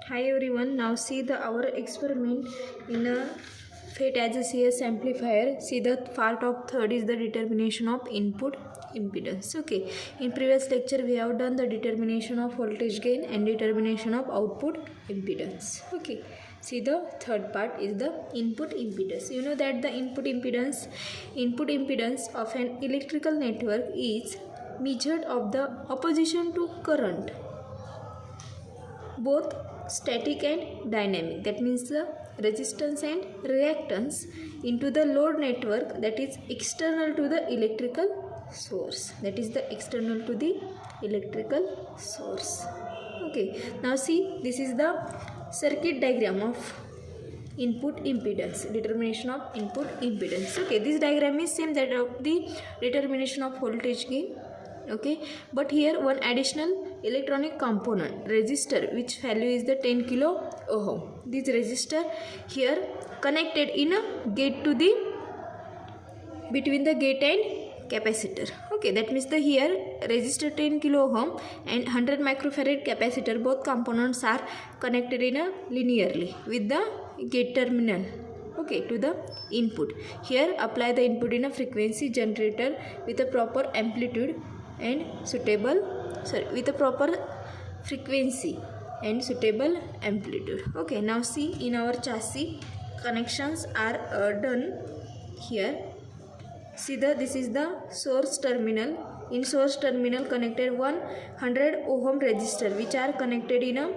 Hi everyone, now see our experiment in a FET as a CS amplifier. See the part of third is the determination of input impedance. Okay, in previous lecture we have done the determination of voltage gain and determination of output impedance. Okay, see the third part is the input impedance. You know that the input impedance of an electrical network is measured of the opposition to current, both static and dynamic, that means the resistance and reactance into the load network that is external to the electrical source, Okay, now see, this is the circuit diagram of input impedance, determination of input impedance. Okay, this diagram is same that of the determination of voltage gain. Okay, but here one additional electronic component, resistor, which value is the 10 kilo ohm. This resistor here connected in a gate to the between the gate and capacitor. Okay, that means the here resistor 10 kilo ohm and 100 microfarad capacitor, both components are connected in a linearly with the gate terminal. Okay, to the input. Here apply the input in a frequency generator with a proper amplitude and suitable, with a proper frequency and suitable amplitude. Okay, now see, in our chassis connections are done here. See this is the source terminal. In source terminal connected 100 ohm resistor, which are connected in a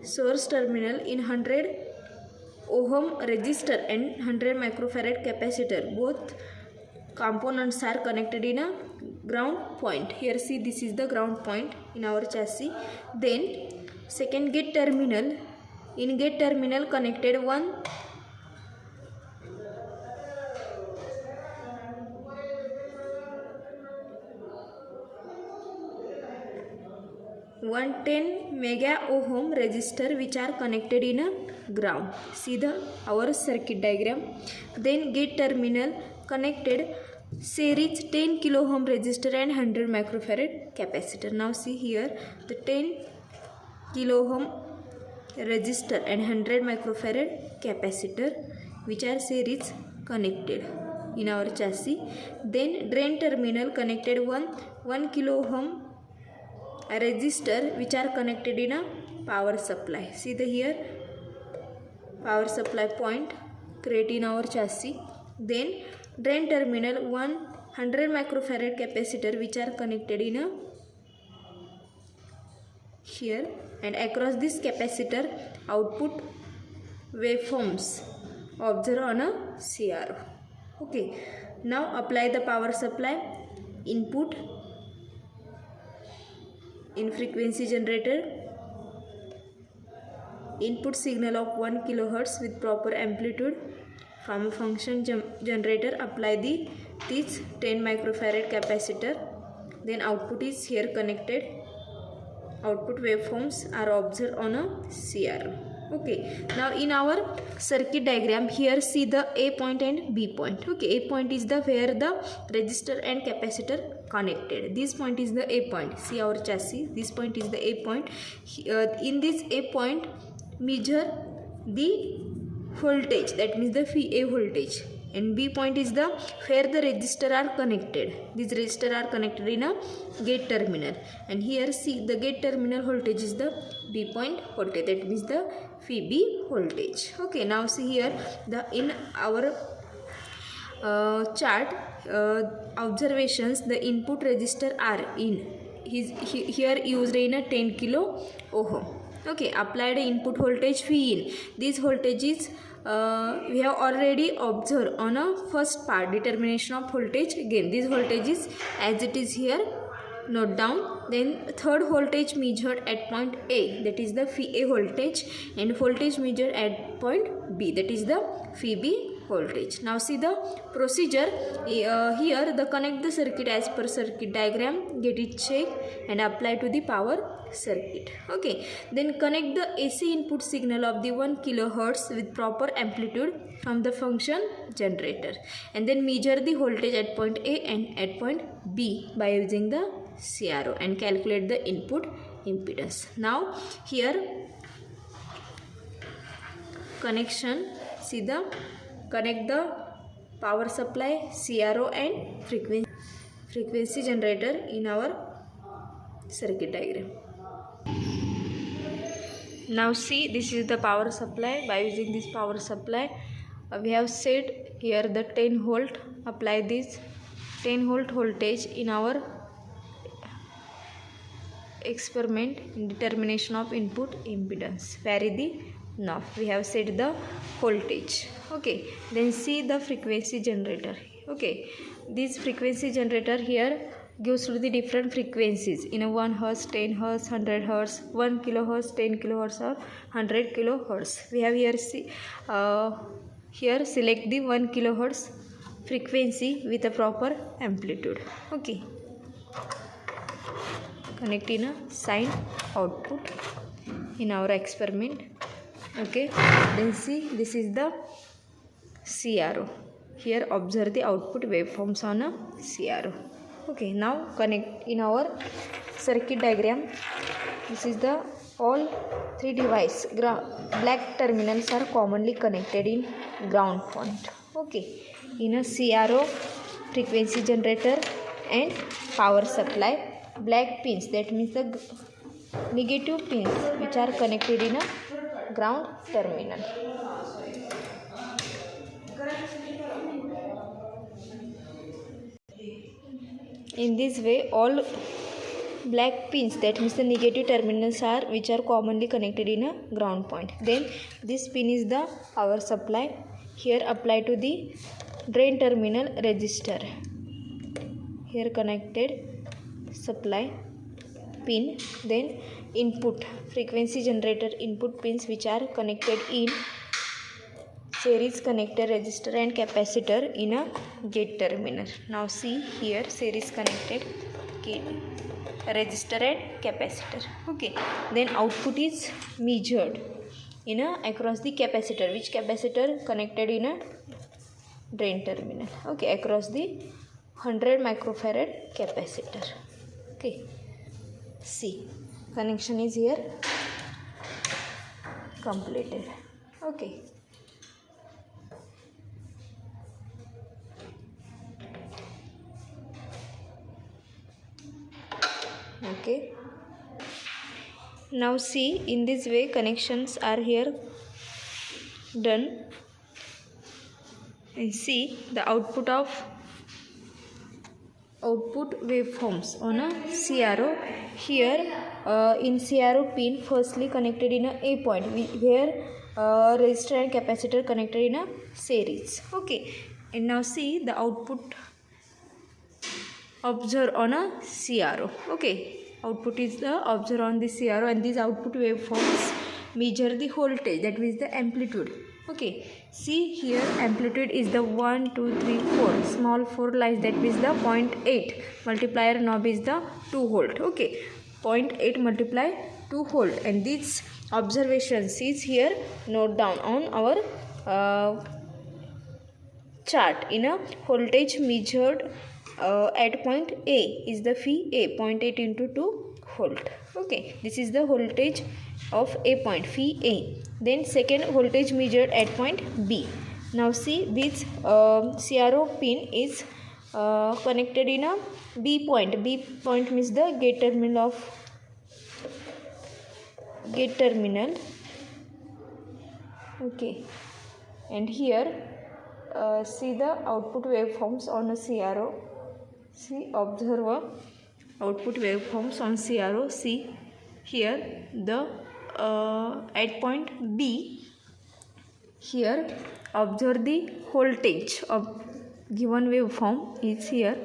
source terminal in 100 ohm resistor and 100 microfarad capacitor, both components are connected in a ground point. Here see, this is the ground point in our chassis. Then second gate terminal, in gate terminal connected 110 mega ohm resistor, which are connected in a ground. See our circuit diagram. Then gate terminal connected series 10 kilo ohm resistor and 100 microfarad capacitor. Now see here the 10 kilo ohm resistor and 100 microfarad capacitor, which are series connected in our chassis. Then drain terminal connected 1 kilo ohm resistor, which are connected in a power supply. See here power supply point create in our chassis. Then drain terminal 100 microfarad capacitor, which are connected in a here, and across this capacitor output waveforms observed on a CRO. Okay, now apply the power supply input in frequency generator, input signal of 1 kilohertz with proper amplitude. From a function generator apply this 10 microfarad capacitor. Then output is here connected. Output waveforms are observed on a CRO. Okay, now in our circuit diagram here see the A point and B point. Okay, A point is the where the resistor and capacitor connected. This point is the A point. See our chassis, this point is the A point. In this A point measure the voltage, that means the VA voltage, and B point is the where the resistor are connected. These resistor are connected in a gate terminal, and here see the gate terminal voltage is the B point voltage, that means the VB voltage. Okay, now see here in our chart observations, the input resistor are in here used in a 10 kilo ohm. Okay, applied input voltage V in. This voltage is we have already observed on a first part, determination of voltage gain. This voltage is as it is here, note down. Then third voltage measured at point A, that is the VA voltage, and voltage measured at point B, that is the VB voltage. Now see the procedure. Here the connect the circuit as per circuit diagram, get it checked and apply to the power circuit. Okay, then connect the AC input signal of the 1 kilohertz with proper amplitude from the function generator, and then measure the voltage at point A and at point B by using the CRO and calculate the input impedance. Now here connection, see the connect the power supply, CRO and frequency generator in our circuit diagram. Now see, this is the power supply. By using this power supply, we have set here the 10 volt. Apply this 10 volt voltage in our experiment in determination of input impedance. Vary the knob. We have set the voltage. Okay, then see the frequency generator. Okay, this frequency generator here gives to the different frequencies in a 1 hertz, 10 hertz, 100 hertz, 1 kilohertz, 10 kilohertz or 100 kilohertz. We have here here select the 1 kilohertz frequency with a proper amplitude. Okay, connect in a sine output in our experiment. Okay, then see, this is the CRO. Here observe the output waveforms on a CRO. Okay, now connect in our circuit diagram. This is the all three device. Black terminals are commonly connected in ground point. Okay, in a CRO, frequency generator and power supply, black pins, that means the negative pins which are connected in a ground terminal. In this way, all black pins, that means the negative terminals, are which are commonly connected in a ground point. Then this pin is the power supply. Here apply to the drain terminal resistor. Here connected supply pin. Then input frequency generator input pins which are connected in series connector, resistor and capacitor in a gate terminal. Now see here, series connected gate, resistor and capacitor. Okay, then output is measured in a across the capacitor, which capacitor connected in a drain terminal. Okay, across the 100 microfarad capacitor. Okay, see, connection is here completed. Okay, okay, now see, in this way connections are here done, and see the output waveforms on a CRO. Here in CRO pin firstly connected in a point where resistor and capacitor connected in a series. Okay, and now see the output observed on a CRO. Okay, output is the observed on the CRO, and these output waveforms measure the voltage, that means the amplitude. Okay, see here amplitude is the 1, 2, 3, 4, small 4 lines, that means the 0.8, multiplier knob is the 2 volt. Okay, 0.8 multiply 2 volt, and this observations is here note down on our chart in a voltage measured at point A is the phi A, 0.8 into 2 volt. Okay, this is the voltage of A point, phi A. Then second voltage measured at point B. Now see, this CRO pin is connected in a B point. B point means the gate terminal Okay, and here see the output waveforms on a CRO. See, observe output waveforms on CRO. See here the at point B, here observe the voltage of given waveform is here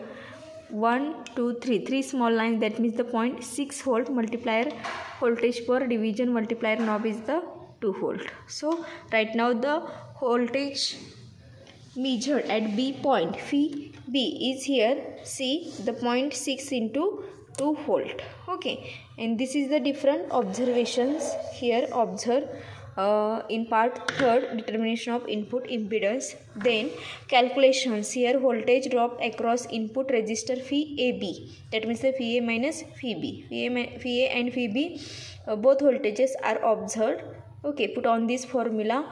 1, 2, 3, 3 small lines, that means the 0.6 volt, multiplier voltage per division multiplier knob is the 2 volt. So right now the voltage measured at B point, phi B is here, see the 0.6 into 2 volt. Okay, and this is the different observations here. Observe in part third, determination of input impedance. Then calculations. Here voltage drop across input resistor phi AB, that means the phi A minus phi B. Phi A and phi B both voltages are observed. Okay, put on this formula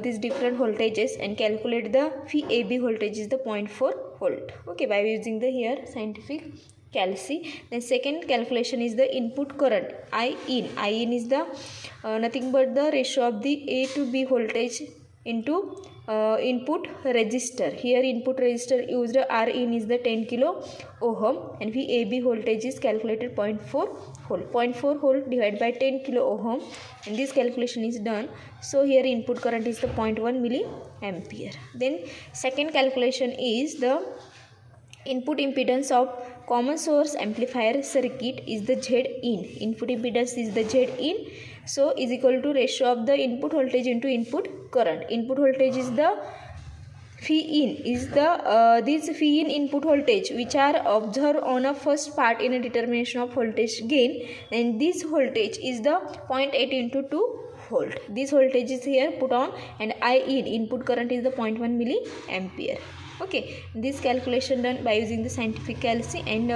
these different voltages and calculate the phi AB voltage is the 0.4 volt. Okay, by using the here scientific calci. Then second calculation is the input current I in. I in is the nothing but the ratio of the A to B voltage into input resistor. Here input resistor used R in is the 10 kilo ohm and VAB voltage is calculated 0.4 volt. 0.4 volt divided by 10 kilo ohm, and this calculation is done. So here input current is the 0.1 milliampere. Then second calculation is the input impedance of common source amplifier circuit is the Z in. Input impedance is the Z in. So is equal to ratio of the input voltage into input current. Input voltage is the phi in is the this phi in input voltage which are observed on a first part in a determination of voltage gain, and this voltage is the 0.8 into 2 volt. This voltage is here put on, and I in input current is the 0.1 milliampere. Okay, this calculation done by using the scientific calci, and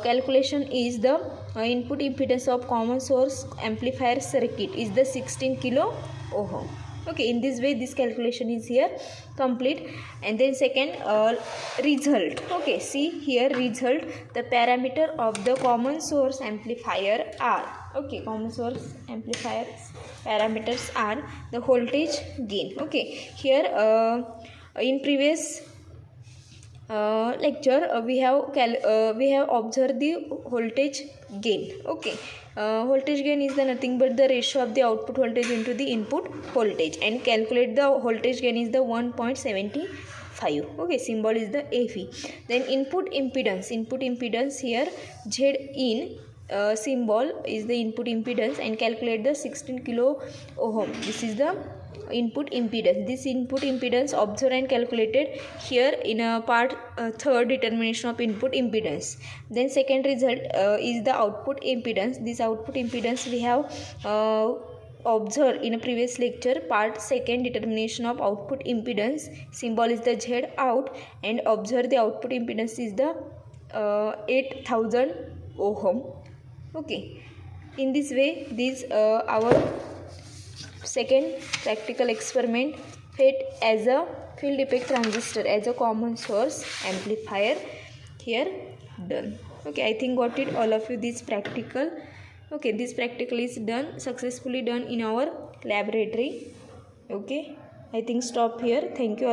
calculation is the input impedance of common source amplifier circuit is the 16 kilo ohm. Okay, in this way this calculation is here complete. And then second result. Okay, see here result, the parameter of the common source amplifier are, okay, common source amplifier parameters are the voltage gain. Okay, here in previous lecture we have observed the voltage gain. Okay, voltage gain is the nothing but the ratio of the output voltage into the input voltage, and calculate the voltage gain is the 1.75. okay, symbol is the AV. Then input impedance here Z in symbol is the input impedance, and calculate the 16 kilo ohm. This is the input impedance. This input impedance observed and calculated here in a part third, determination of input impedance. Then second result is the output impedance. This output impedance we have observed in a previous lecture, part second, determination of output impedance. Symbol is the Z out, and observe the output impedance is the 8000 ohm. Okay, in this way this our second practical experiment, FET as a field effect transistor as a common source amplifier here done. Okay, I think got it all of you, this practical. Okay, this practical is done, successfully done in our laboratory. Okay, I think stop here. Thank you.